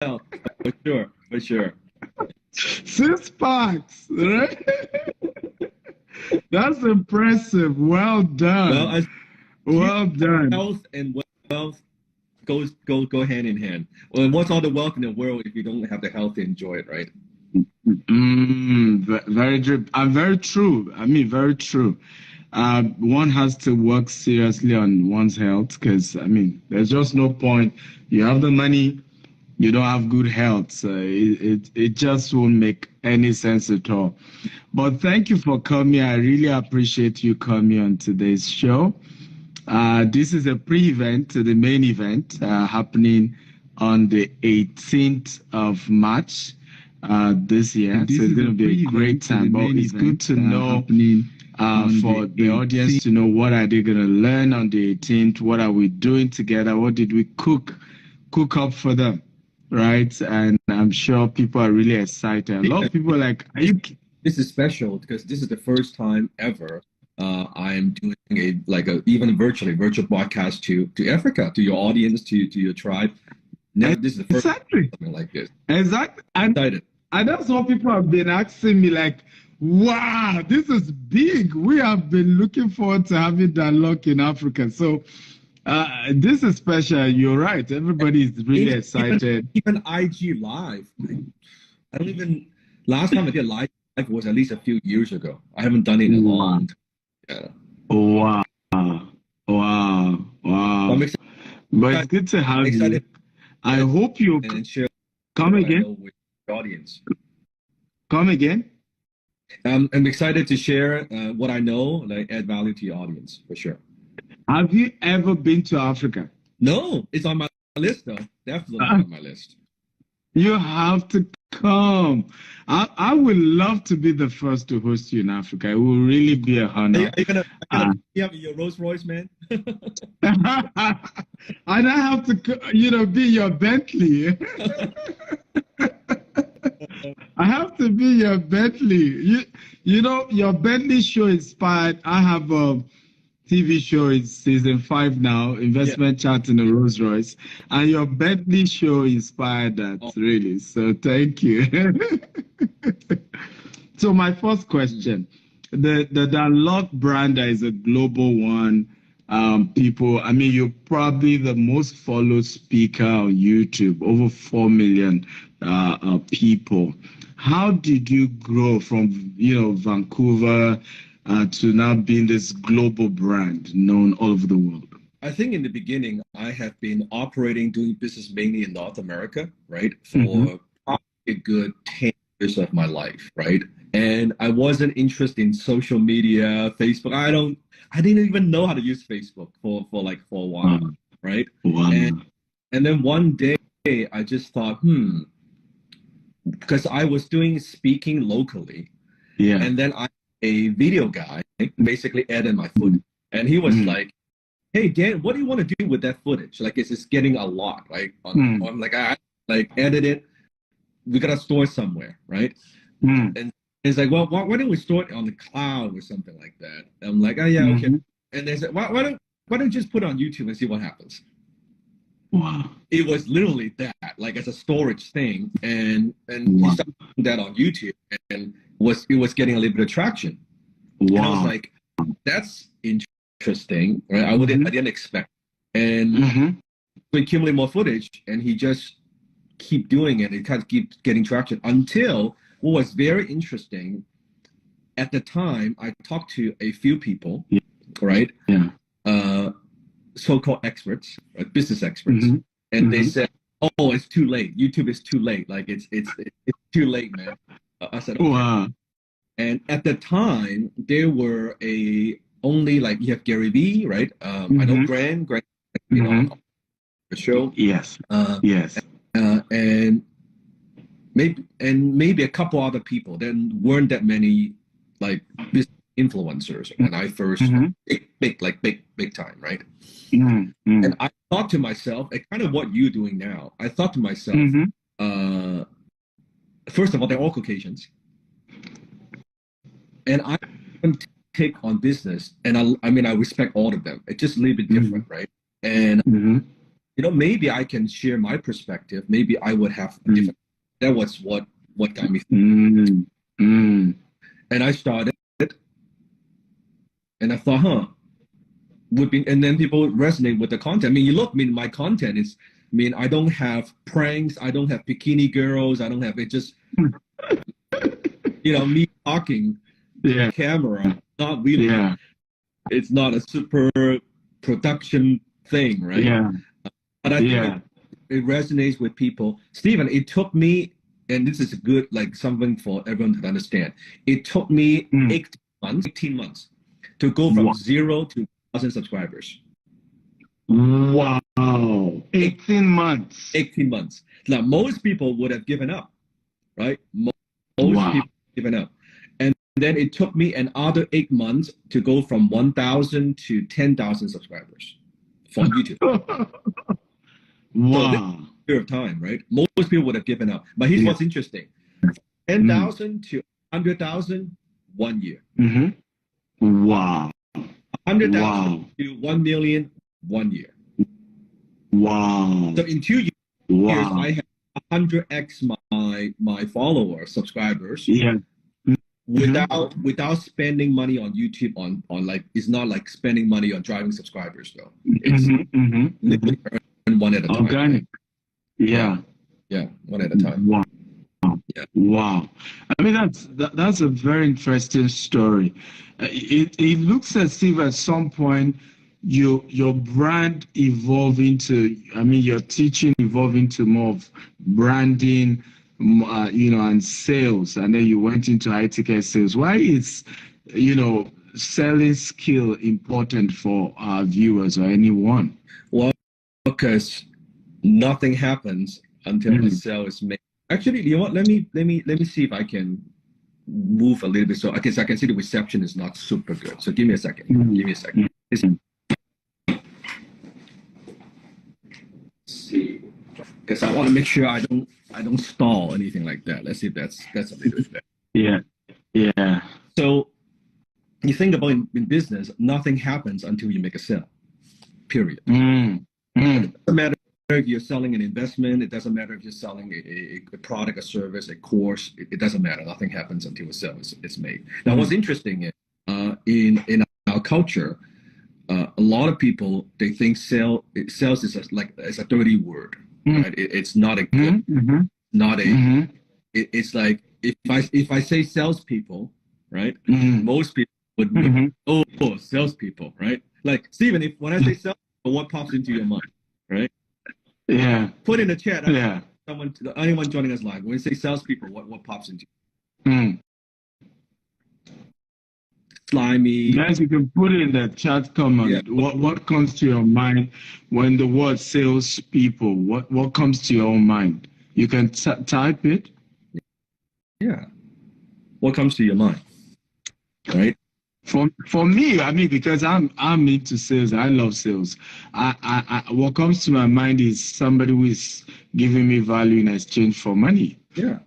health, for sure, for sure. 6 packs, right? That's impressive. Well Well, done. as you Well done. health and wealth go hand in hand. Well, what's all the wealth in the world if you don't have the health to enjoy it, right? Very true. Very true. I mean, very true. One has to work seriously on one's health because, I mean, there's just no point. You have the money, you don't have good health. So it just won't make any sense at all. But thank you for coming. I really appreciate you coming on today's show. This is a pre-event to the main event happening on the 18th of March this year. So it's going to be a great time. But it's good to know for the audience to know what are they going to learn on the 18th? What are we doing together? What did we cook up for them? Right? And I'm sure people are really excited. A lot of people are like, are you? This is special because this is the first time ever I am doing even virtual broadcast to Africa, to your audience, to your tribe. Never, this is the first Exactly. something like this. Exactly. Excited. And that's what people have been asking me, like, wow, this is big. We have been looking forward to having Dan Lok in Africa. So this is special. You're right. Everybody is really excited. Even IG Live. I don't even, last time I did live was at least a few years ago. I haven't done it in a long time. Yeah. Wow. Wow. Wow. I'm excited, But it's good to have you. I hope you and share come again. with the audience. Come again. I'm excited to share what I know, like add value to your audience for sure. Have you ever been to Africa? No, it's on my list though. Definitely on my list. You have to come. I would love to be the first to host you in Africa. It will really be a honor. Are you gonna have your Rolls Royce, man? And I have to, be your Bentley. I have to be your Bentley. Your Bentley show inspired. I have a TV show. It's season 5 now. Investment Chat in a Rolls Royce, and your Bentley show inspired that really. So thank you. So my first question: the Dan Lok brand is a global one. People, I mean, you're probably the most followed speaker on YouTube, over 4 million people. How did you grow from, Vancouver to now being this global brand known all over the world? I think in the beginning, I have been doing business mainly in North America, right, for probably a good 10 years of my life, right? And I wasn't interested in social media, Facebook. I didn't even know how to use Facebook for a while, right? Wow. And then one day I just thought, because I was doing speaking locally, and then a video guy basically edited my footage, and he was like, "Hey Dan, what do you want to do with that footage? Like, it's just getting a lot, right? I'm like, I edit it. We gotta store it somewhere, right?" And it's like, well, why don't we store it on the cloud or something like that? And I'm like, oh yeah, okay. And they said, why don't you just put it on YouTube and see what happens? Wow. It was literally that, like as a storage thing, and he started putting that on YouTube, and it was getting a little bit of traction. Wow. And I was like, that's interesting, right? I didn't expect. And we accumulate more footage, and he just keep doing it. It kind of keeps getting traction until what was very interesting at the time. I talked to a few people, right? Yeah. So-called experts, right? Business experts, and they said, "Oh, it's too late. YouTube is too late. Like it's too late, man." I said, "Okay." Wow. And at the time, there were only like you have Gary Vee, right? I know Grant, on the show. Yes. Yes. And maybe a couple other people. There weren't that many like business influencers when I first big time, right? And I thought to myself, kind of what you're doing now. I thought to myself, first of all, they're all Caucasians, and I don't take on business, and I mean I respect all of them. It's just a little bit different, right? And maybe I can share my perspective. Maybe I would have a different. That was what got me. And I started, and I thought, would be, and then people resonate with the content. I mean, my content is, I don't have pranks, I don't have bikini girls, I don't have it. Just me talking to the camera. Not really. Yeah. It's not a super production thing, right? Yeah. But I think it resonates with people. Stephen, it took me, and this is good, like something for everyone to understand. It took me 18 months to go from 0 to 1,000 subscribers. Wow. 18 months. 18 months. Now, most people would have given up, right? Most people have given up. And then it took me another 8 months to go from 1,000 to 10,000 subscribers from YouTube. Wow. So this period of time, right? Most people would have given up. But here's what's interesting. 10,000 to 100,000, 1 year. Wow. 100,000 to 1 million, 1 year. Wow. So in 2 years, I have 100x my followers, subscribers. Yeah. Without spending money on YouTube on like, it's not like spending money on driving subscribers though. It's literally one at a time. Organic. Yeah. Yeah, one at a time. Wow. Yeah. Wow. I mean, that's a very interesting story. It looks as if at some point your brand evolved into, your teaching evolved into more of branding, and sales, and then you went into high ticket sales. Why is, selling skill important for our viewers or anyone? Well, because nothing happens until the sale is made. Actually, you know what? Let me see if I can move a little bit. So I can see the reception is not super good. So give me a second. Give me a second. Let's see, because I want to make sure I don't stall anything like that. Let's see if that's a little bit better. Yeah. So you think about in business, nothing happens until you make a sale. Period. It doesn't matter if you're selling an investment. It doesn't matter if you're selling a product, a service, a course. It doesn't matter. Nothing happens until a sale is made. Now, what's interesting is in our culture, a lot of people, they think sales is a dirty word. Right? It's not a good, not a. It's like if I say salespeople, right? Most people would salespeople, right? Like Stephen, when I say salespeople, what pops into your mind, right? Yeah. Put in the chat. Anyone joining us live, when you say salespeople, what pops into you? Slimy. Guys, you can put it in the chat comment. Yeah. What comes to your mind when the word salespeople? What comes to your own mind? You can type it. Yeah. What comes to your mind? Right. For me, because I'm into sales. I love sales. I what comes to my mind is somebody who is giving me value in exchange for money. Yeah.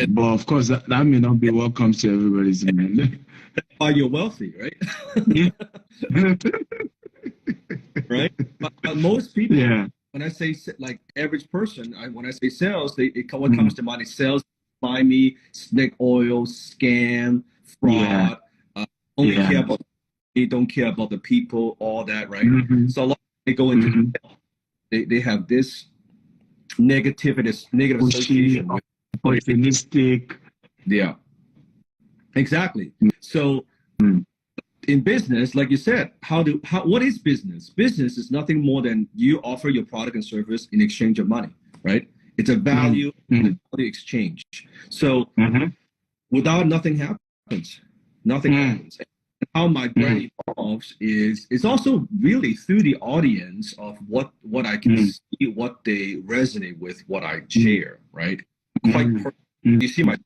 But of course, that may not be what comes to everybody's mind. Why you're wealthy, right? Right. But most people, when I say like average person, when I say sales, what comes to mind is sales, buy me, snake oil, scam, fraud. Only care about they don't care about the people, all that, right? So a lot of they go into they have this negative association with opportunistic. Yeah, exactly. So in business, like you said, what is business? Business is nothing more than you offer your product and service in exchange of money, right? It's a value exchange. So without nothing happens. Nothing happens. And how my brand evolves is also really through the audience of what I can see, what they resonate with, what I share, right? You see I've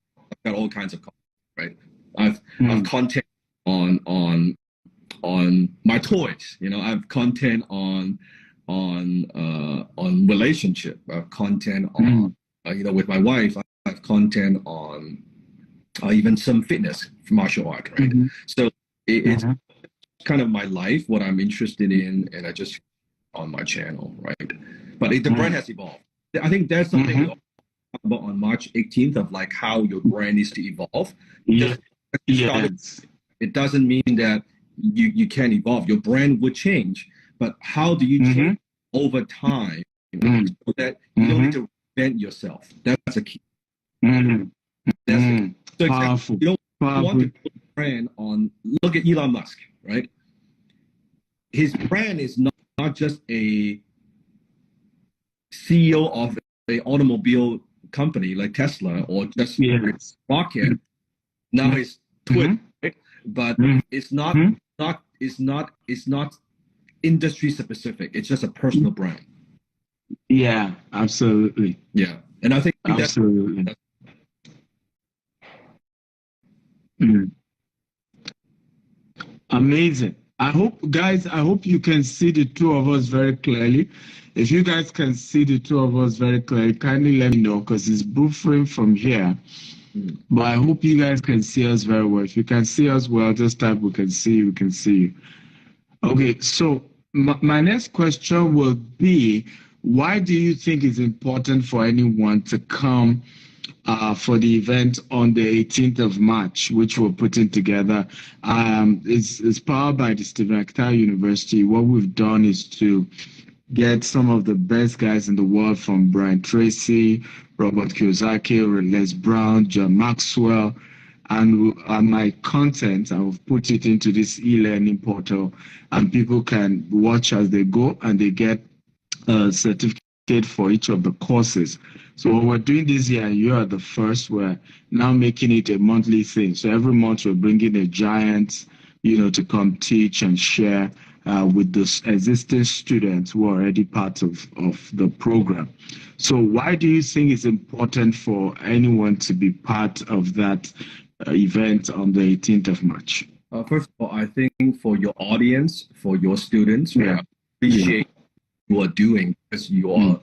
got all kinds of content, right? I've content on my toys, I have content on relationship, I have content on with my wife, I have content on even some fitness, martial art, right? So it's kind of my life, what I'm interested in, and I just on my channel, right? But the brand has evolved. I think that's something we talk about on March 18th of like how your brand needs to evolve. Just it doesn't mean that you can't evolve. Your brand would change, but how do you change over time so that you don't need to reinvent yourself? That's a key. That's the key. So exactly, you don't want to put a brand on. Look at Elon Musk, right? His brand is not just a CEO of an automobile company like Tesla or just Rocket. Now it's Twitter, right? But it's not industry specific. It's just a personal brand. Yeah, absolutely. Yeah, and I think absolutely. Amazing. I hope you can see the two of us very clearly. If you guys can see the two of us very clearly, kindly let me know because it's buffering from here. But I hope you guys can see us very well. If you can see us well, just type we can see you, Okay, so my next question will be, why do you think it's important for anyone to come for the event on the 18th of March, which we're putting together? It's powered by the Stephen Akintayo University. What we've done is to get some of the best guys in the world, from Brian Tracy, Robert Kiyosaki, Les Brown, John Maxwell, and my content, I've put it into this e-learning portal, and people can watch as they go, and they get a certificate for each of the courses. So what we're doing this year, you are the first, we're now making it a monthly thing. So every month we're bringing a giant, to come teach and share with the existing students who are already part of the program. So why do you think it's important for anyone to be part of that event on the 18th of March? First of all, I think for your audience, for your students, I appreciate what you are doing, because you're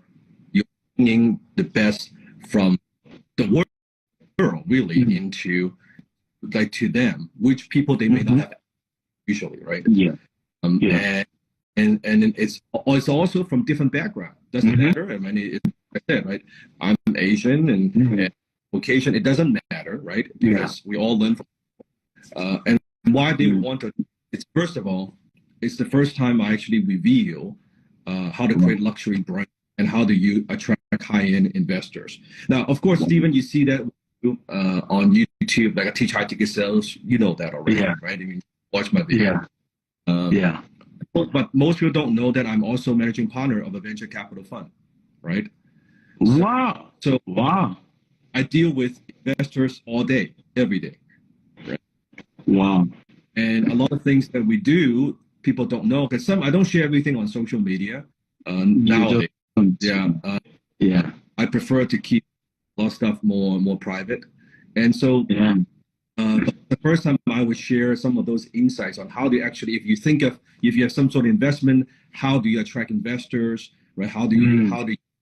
bringing the best from the world really into to them, which people they may not have usually, right? And it's also from different background. Doesn't matter. I mean, I said, right? I'm Asian and location, it doesn't matter, right? Because we all learn from and why they want to. It's first of all, it's the first time I actually reveal how to create luxury brand and how do you attract high-end investors. Now, of course, Stephen, you see that on YouTube, like I teach high ticket sales. You know that already, right? I mean, watch my video. But most people don't know that I'm also managing partner of a venture capital fund, right? So I deal with investors all day, every day. Right? And a lot of things that we do, people don't know, because I don't share everything on social media nowadays. I prefer to keep a lot of stuff more private. And so the first time I would share some of those insights on how do you actually, if you have some sort of investment, how do you attract investors, right? How do you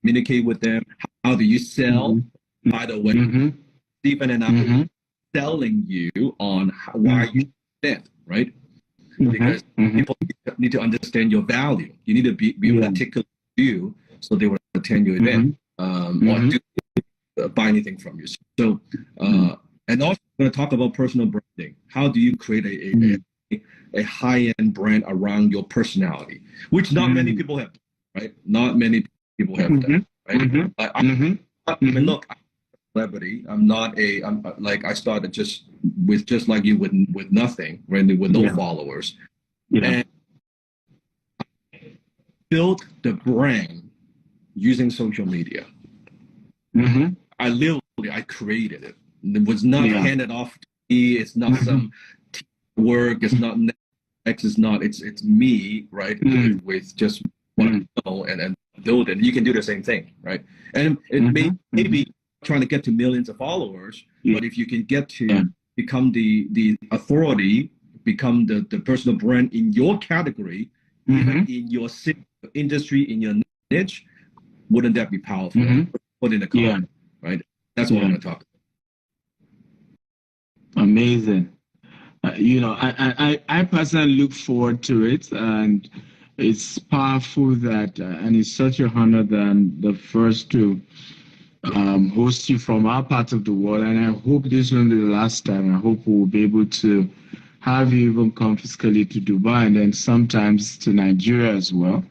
communicate with them? How do you sell? By the way, Stephen and I are selling you on why you spend, right? Because people need to understand your value. You need to be able to articulate you so they will attend your event or buy anything from you. So, and also I'm going to talk about personal branding. How do you create a high-end brand around your personality, which not many people have, right? Not many people have that, right? I mean, look, I'm a celebrity. I'm like I started just like you with nothing, really, with no followers, and built the brand using social media. I created it. It was not handed off to me. It's not some work. It's not Netflix. It's not. It's me, right? With just what I know and build it. You can do the same thing, right? And it may be trying to get to millions of followers, but if you can get to become the authority, become the personal brand in your category, even in your industry, in your niche, wouldn't that be powerful? Put in the comment, right? That's what I want to talk about. Amazing. I personally look forward to it, and it's powerful that, and it's such a honor that I'm the first to host you from our part of the world. And I hope this won't be the last time. I hope we'll be able to have you even come physically to Dubai and then sometimes to Nigeria as well.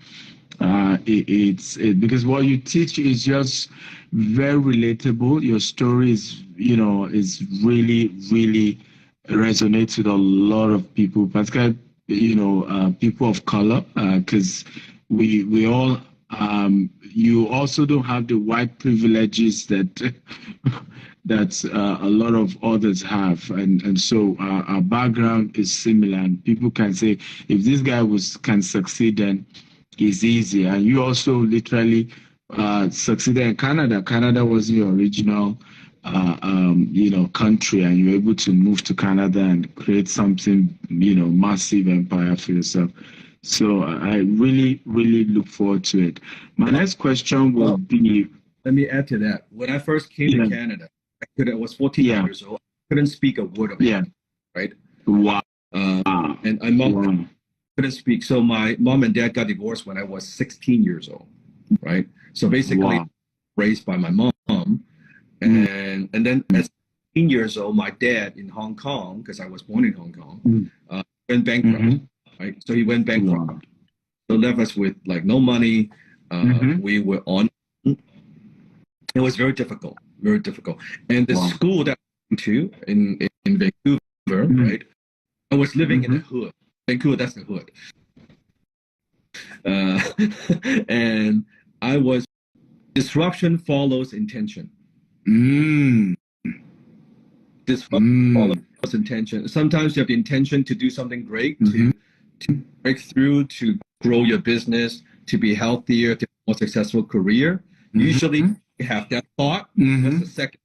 It's because what you teach is just very relatable. Your story is, is really, really resonates with a lot of people, particularly, people of color, because we all, you also don't have the white privileges that that a lot of others have, and so our background is similar, and people can say if this guy can succeed, then it's easy. And you also literally succeeded in Canada. Canada was your original, country, and you're able to move to Canada and create something, massive empire for yourself. So I really, really look forward to it. My next question will be. Let me add to that. When I first came to Canada, I was 14 years old. I couldn't speak a word of it, right? Wow. And my mom couldn't speak. So my mom and dad got divorced when I was 16 years old, right? So basically raised by my mom. And then at 16 years old, my dad in Hong Kong, because I was born in Hong Kong, went bankrupt, right? So he went bankrupt. So left us with like no money. We were on. It was very difficult, very difficult. And the school that I went to in Vancouver, right? I was living in the hood. Vancouver, that's the hood. And I was, disruption follows intention. Disruption follows intention. Sometimes you have the intention to do something great, to break through, to grow your business, to be healthier, to have a more successful career. Usually you have that thought. What's the second?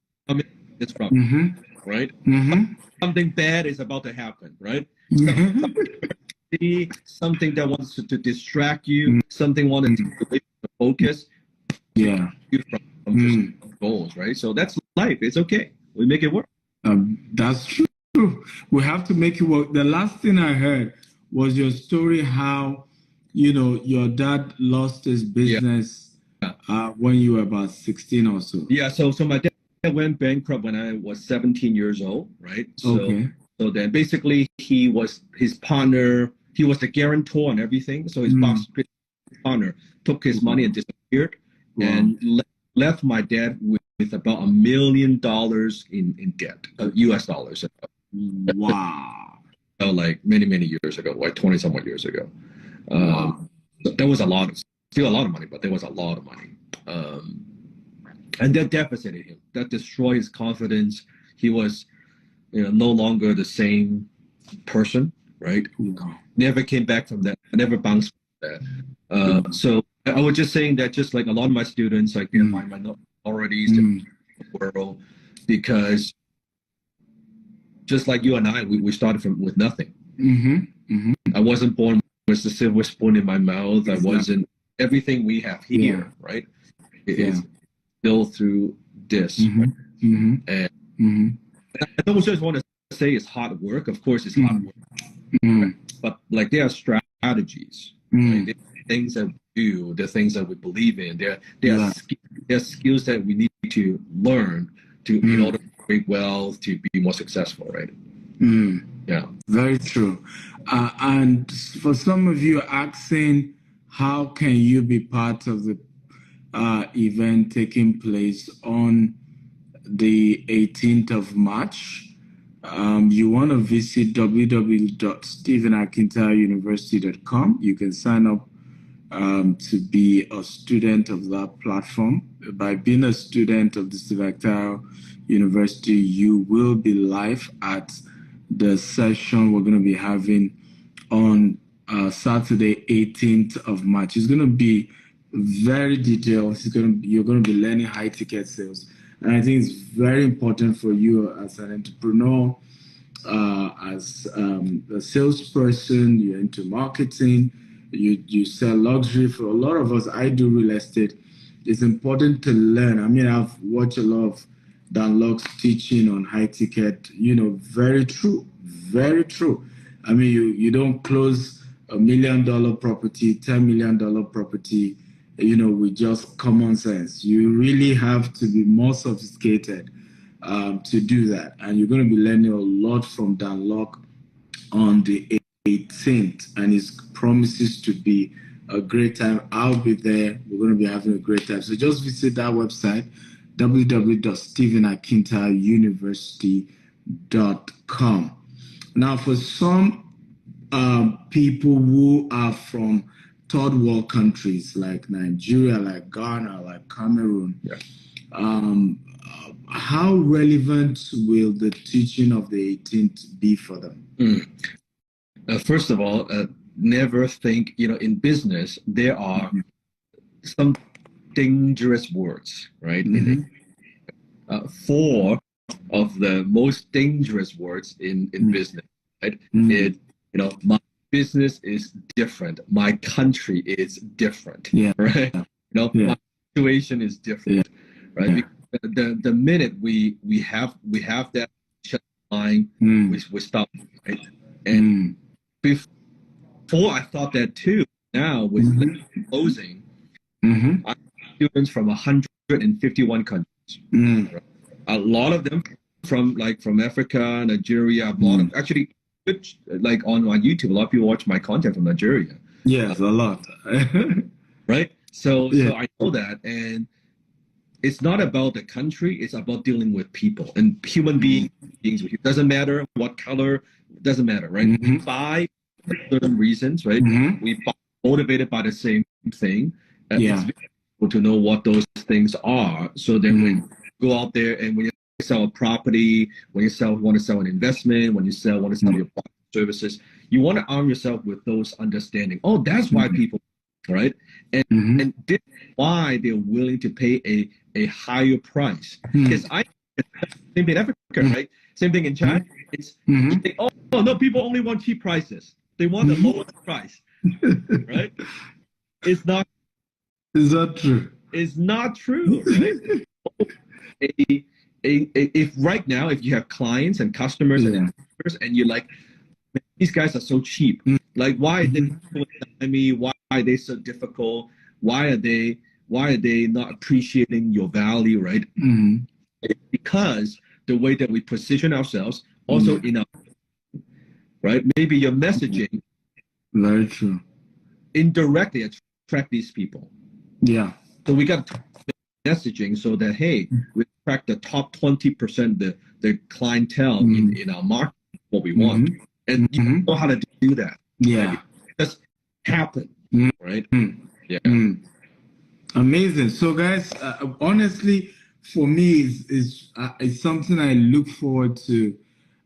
Disruption, right? Something bad is about to happen, right? Something that wants to distract you, something wanted to focus. You from goals, right? So that's life. It's okay. We make it work. That's true. We have to make it work. The last thing I heard was your story how, your dad lost his business when you were about 16 or so. Yeah, so my dad went bankrupt when I was 17 years old, right? So then basically he was his partner, he was the guarantor on everything. So his partner took his money and disappeared and left my dad with about $1 million in debt, US dollars. Wow. Like many, many years ago, like 20 somewhat years ago. There was still a lot of money, but there was a lot of money. And that devastated him. That destroyed his confidence. He was, no longer the same person, right? Never came back from that. Never bounced from that. So I was just saying that, just like a lot of my students, like they're minorities in the world, because just like you and I, we started with nothing. I wasn't born with the silver spoon in my mouth. I wasn't. Everything we have here, right, is built through this. Right? And I don't just want to say it's hard work. Of course, it's hard work. Right? But like there are strategies. Right? There are things that we do. There are things that we believe in. There are skills that we need to learn in order to create wealth, to be more successful. Right. Yeah. Very true. And for some of you asking, how can you be part of the event taking place on the 18th of March? You want to visit www.stephenakintayouniversity.com. You can sign up to be a student of that platform. By being a student of the Stephen Akintayo University, you will be live at the session we're going to be having on Saturday, 18th of March. It's going to be very detailed. You're going to be learning high ticket sales. And I think it's very important for you as an entrepreneur, as a salesperson, you're into marketing, you sell luxury. For a lot of us, I do real estate. It's important to learn. I mean, I've watched a lot of Dan Lok's teaching on high ticket, very true, very true. I mean, you don't close $1 million property, $10 million property, with just common sense. You really have to be more sophisticated to do that. And you're going to be learning a lot from Dan Lok on the 18th, and it promises to be a great time. I'll be there. We're going to be having a great time. So just visit that website, www.stephenakintayouniversity.com. Now, for some people who are from third world countries like Nigeria, like Ghana, like Cameroon, how relevant will the teaching of the 18th be for them? First of all, never think, in business, there are some dangerous words, right? Four of the most dangerous words in business, right? My business is different. My country is different, right? My situation is different, right? Because the minute we have that line, we stop, right? And before I thought that too. Now with closing, I have students from 151 countries. Right? A lot of them from Africa, Nigeria. A lot of actually, like on my YouTube, a lot of people watch my content from Nigeria. Yes, a lot. Right. So I know that, and it's not about the country. It's about dealing with people and human beings. It doesn't matter what color. Doesn't matter, right? We buy for certain reasons, right? We buy motivated by the same thing. It's important to know what those things are. So then when you go out there and when you sell a property, when you want to sell an investment, when you want to sell your services, you want to arm yourself with those understanding. Oh, that's why people, right? And this is why they're willing to pay a higher price. Because same thing in Africa, right? Same thing in China. It's you think, oh no, people only want cheap prices. They want the lowest price, right? It's not. Is that true? It's not true, right? If right now, if you have clients and customers and investors, and you're like, these guys are so cheap. Like, why are they me? Why are they so difficult? Why are they not appreciating your value, right? Because the way that we position ourselves, also in our, right? Maybe your messaging, very true, indirectly attract these people. Yeah. So we got messaging so that, hey, we attract the top 20%, the clientele in our market, what we want. And you know how to do that. Yeah. Right? It just happen, right? Yeah. Amazing. So guys, honestly, for me, it's something I look forward to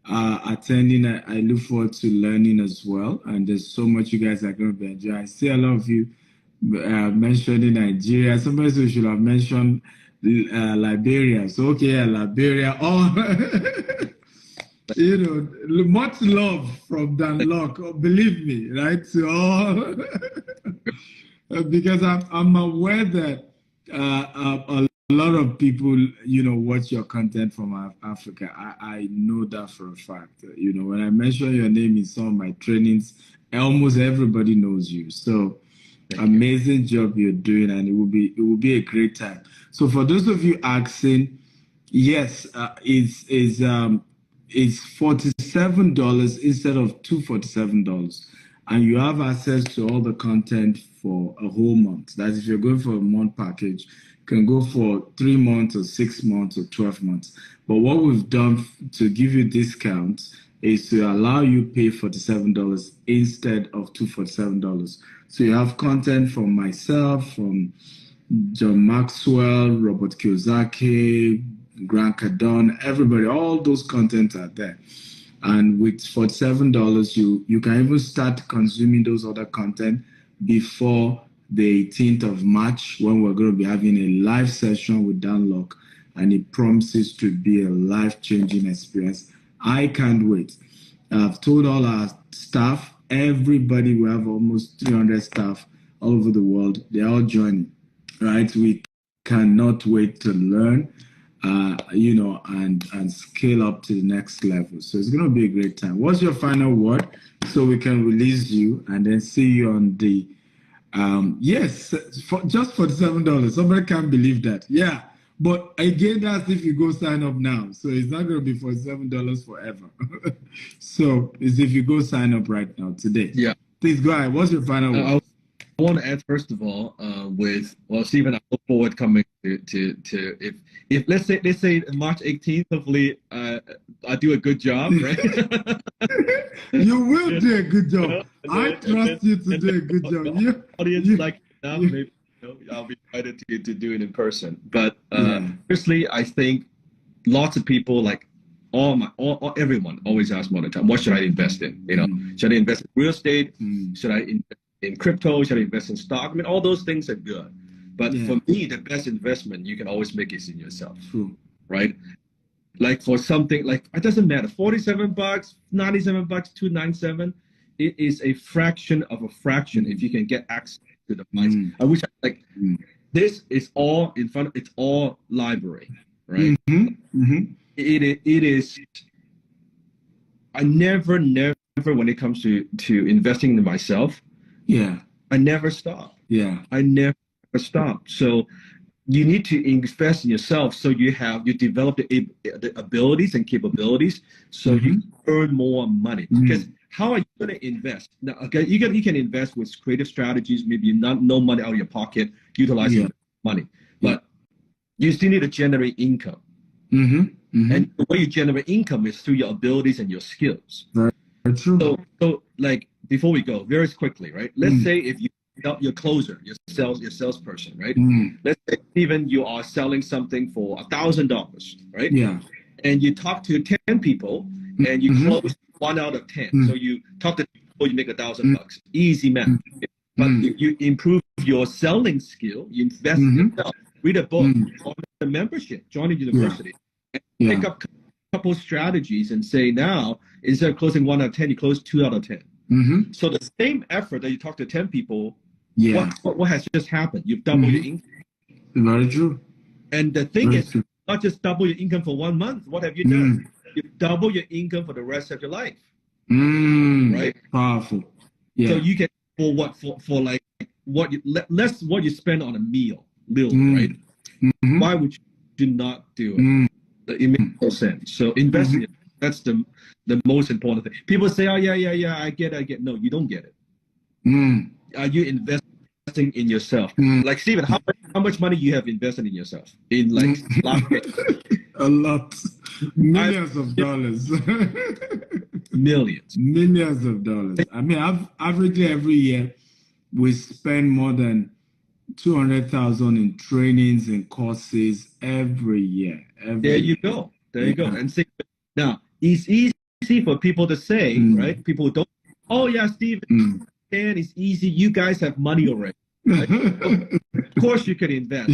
attending. I look forward to learning as well. And there's so much you guys are going to be enjoying. I see a lot of you mentioning Nigeria. Somebody should have mentioned Liberia. So okay, Liberia. Oh, much love from Dan Lok. Believe me, right? So, because I'm aware that a lot of people, watch your content from Africa. I know that for a fact. When I mention your name in some of my trainings, almost everybody knows you. So amazing job you're doing, and it will be a great time. So for those of you asking, yes, it's $47 instead of $247, and you have access to all the content for a whole month. That's if you're going for a month package, you can go for 3 months or 6 months or 12 months. But what we've done to give you discounts is to allow you pay $47 instead of $247. So you have content from myself, from John Maxwell, Robert Kiyosaki, Grant Cardone, everybody, all those content are there. And with $47, you can even start consuming those other content before the 18th of March, when we're going to be having a live session with Dan Lok, and it promises to be a life-changing experience. I can't wait. I've told all our staff, everybody, we have almost 300 staff all over the world. They're all joining, right? We cannot wait to learn. and scale up to the next level. So it's going to be a great time. What's your final word so we can release you and then see you on the yes, just for $7. Somebody can't believe that. Yeah. But again, that's if you go sign up now. So it's not going to be for $7 forever. So it's if you go sign up right now today. Yeah. Please go ahead. What's your final word? I want to add first of all, Stephen, I look forward coming to if let's say March 18th, hopefully I do a good job, right? You will do a good job. I trust you to do a good job. Audience maybe I'll be excited to do it in person. But firstly, I think lots of people everyone always asks me all the time, what should I invest in? Should I invest in real estate? Should I invest in crypto? Should I invest in stock? I mean, all those things are good. But for me, the best investment you can always make is in yourself. True. Right? Like for something like, it doesn't matter, $47, $97, $297, it is a fraction of a fraction if you can get access to the price. I wish this is all in front of, it's all library, right? It is, I never, when it comes to investing in myself, I never stop. I never stop. So you need to invest in yourself so you develop the abilities and capabilities so you earn more money. Because how are you going to invest? Now, okay, you can invest with creative strategies, maybe no money out of your pocket, utilizing money. But you still need to generate income. And the way you generate income is through your abilities and your skills. Very true. So like before we go, very quickly, right? Let's say if your closer, your salesperson, right? Let's say even you are selling something for $1,000, right? Yeah. And you talk to 10 people and you close 1 out of 10. So you talk to people, you make $1,000. Easy math. But if you improve your selling skill, you invest in yourself, read a book, join a membership, join a university, and pick up a couple strategies and say now, instead of closing 1 out of 10, you close 2 out of 10. So the same effort that you talk to 10 people, what has just happened? You've doubled your income. Very true. And the thing is, not just double your income for 1 month. What have you done? You've doubled your income for the rest of your life. Right? Powerful. So you can less what you spend on a meal, right? Why would you not do it? It makes no sense. So invest in it. That's the most important thing. People say, oh, yeah, I get. No, you don't get it. Are you investing in yourself? Like, Stephen, how much money you have invested in yourself in like last year? A lot. Millions of dollars. Millions of dollars. I mean, averagely every year, we spend more than 200,000 in trainings and courses every year. There you go. And see, now, it's easy for people to say, right? People don't, oh, yeah, Stephen, Dan, it's easy. You guys have money already. Right? Of course you can invest.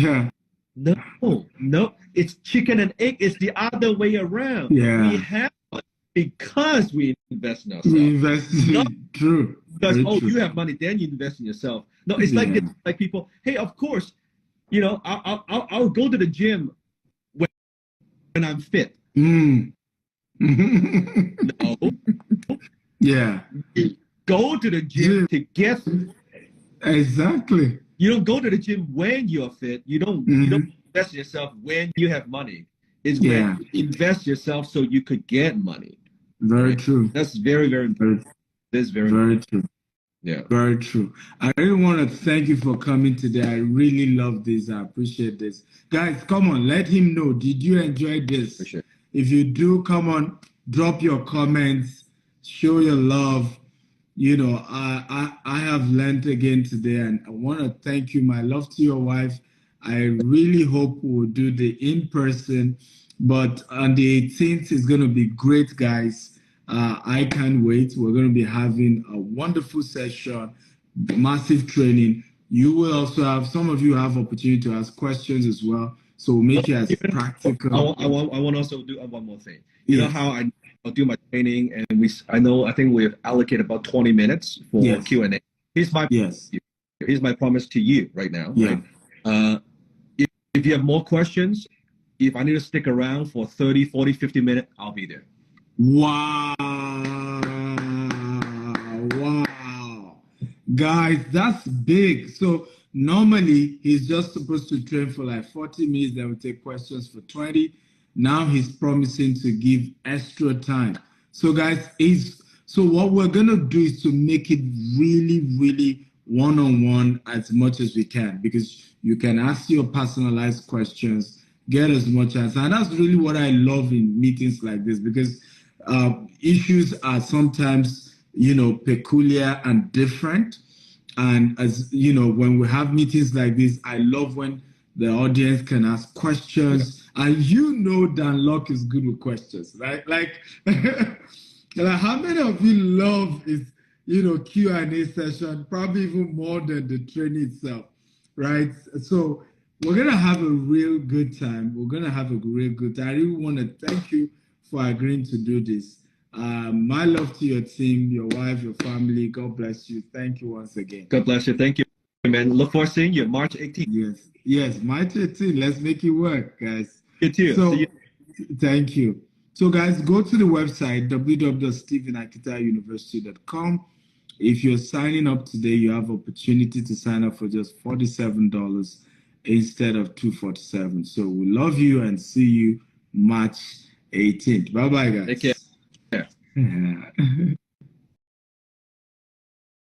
No, it's chicken and egg. It's the other way around. We have money because we invest in ourselves. We invest true. Because, you have money, then you invest in yourself. No, it's like people, hey, of course, I'll go to the gym when I'm fit. No. Go to the gym to get fit. Exactly. You don't go to the gym when you're fit. You don't invest in yourself when you have money. It's when you invest yourself so you could get money. Very true. That's very, very important. That's very true. Yeah. Very true. I really want to thank you for coming today. I really love this. I appreciate this. Guys, come on, let him know. Did you enjoy this? Sure. If you do, come on, drop your comments, show your love. I have learned again today, and I want to thank you. My love to your wife. I really hope we'll do the in-person, but on the 18th is going to be great, guys. I can't wait. We're going to be having a wonderful session, massive training. You will also have, some of you have opportunity to ask questions as well. So we'll make it as practical. I want to also do one more thing. You know how I'll do my training, and I think we've allocated about 20 minutes for Q&A. Here's my promise to you right now. Right? If you have more questions, if I need to stick around for 30, 40, 50 minutes, I'll be there. Wow. Wow. Guys, that's big. So normally he's just supposed to train for like 40 minutes, then we take questions for 20. Now he's promising to give extra time. So guys, so what we're gonna do is to make it really, really one-on-one as much as we can, because you can ask your personalized questions, get as much as, and that's really what I love in meetings like this, because issues are sometimes, peculiar and different. And as you know, when we have meetings like this, I love when the audience can ask questions. Yeah. And Dan Lok is good with questions, right? Like, like how many of you love is Q&A session? Probably even more than the training itself, right? So we're gonna have a real good time. We're gonna have a real good time. I really want to thank you for agreeing to do this. My love to your team, your wife, your family. God bless you. Thank you once again. God bless you. Thank you, man. Look forward to seeing you March 18th. Yes, March 18th. Let's make it work, guys. You too. So, see you. Thank you. So, guys, go to the website www.stephenakintayouniversity.com. If you're signing up today, you have opportunity to sign up for just $47 instead of $247. So we love you and see you March 18th. Bye-bye, guys. Take care.